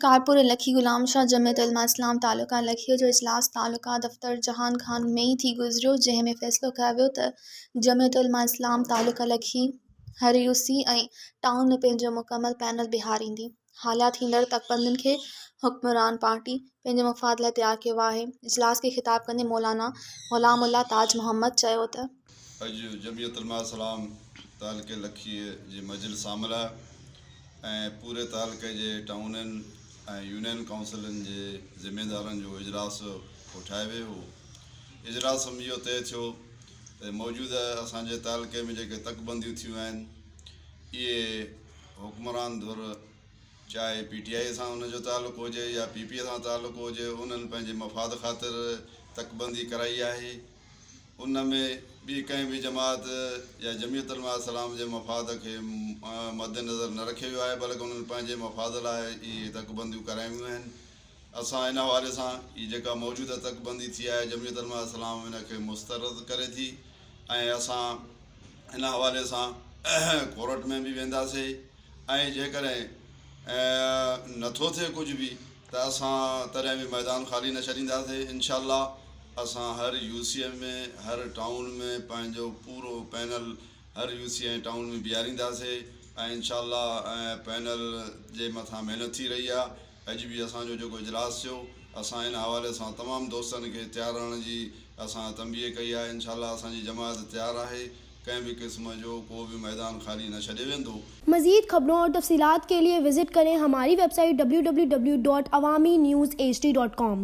शिकारपुर लखी गुलाम शाह जमियत उलमा इस्लाम तालुका लखीअ जो इजलास तालुका दफ़्तर जहान खान में ई थी गुज़रियो, जंहिं में फ़ैसिलो कयो वियो त जमियत उलमा इस्लाम तालुका लखी हर यूसी ऐं टाउन में पंहिंजो मुकमल पैनल बिहार ईंदी। हालिया थींदड़ तकबंदियुनि खे हुक्मरान पार्टी पंहिंजे मुफ़ाद लाइ तयारु कयो आहे। इजलास खे ख़िताब कंदे मौलाना ग़ुलामुल्लाह ताज मोहम्मद चयो त अॼु जमियत उलमा इस्लाम तालुके लखीअ जी मजलिस शामिल आहे ऐं पूरे तालुके जे टाउननि ऐं यूनियन काउंसिलनि जे ज़िमेदारनि जो इजलास उठायो वियो हो। इजलास में इहो तइ थियो त मौजूदा असांजे तालुके में जेके तकबंदियूं थियूं आहिनि इहे हुक्मरान धुर चाहे PTI सां उनजो तालुक़ु हुजे या PP सां तालुक़ु हुजे, उन्हनि पंहिंजे मफ़ाद ख़ातिर तकबंदी कराई आहे। उन में ॿी कंहिं बि जमात या जमियत उलमा इस्लाम जे मफ़ाद खे मद्देनज़र न रखियो वियो आहे, बल्कि उन्हनि पंहिंजे मफ़ाद लाइ इहे तकबंदियूं करायूं आहिनि। असां इन हवाले सां हीअ जेका मौजूदा तकबंदी थी आहे जमियत उलमा इस्लाम इनखे मुस्तरद करे थी ऐं असां इन हवाले सां कोर्ट में बि वेंदासीं ऐं जेकॾहिं नथो थिए कुझु बि त असां तॾहिं बि मैदान ख़ाली न छॾींदासीं। इंशाअल्लाह असां हर UC में हर टाउन में पंहिंजो पूरो पैनल हर UC ऐं टाउन में बीहारींदासीं ऐं इंशाअल्लाह पैनल जे मथां महिनत थी रही आहे। अॼु बि असांजो जेको इजलास थियो असां इन हवाले सां तमामु दोस्तनि खे तयारु रहण जी असां तंबीह कई आहे। इंशाअल्लाह असांजी जमात तयारु आहे, कंहिं भी किस्म जो को भी मैदान खाली न छॾे वेंदो। मज़ीद खबरों और तफसीलात के लिए विजिट करें हमारी वेबसाइट www.awamiNewsHD.com।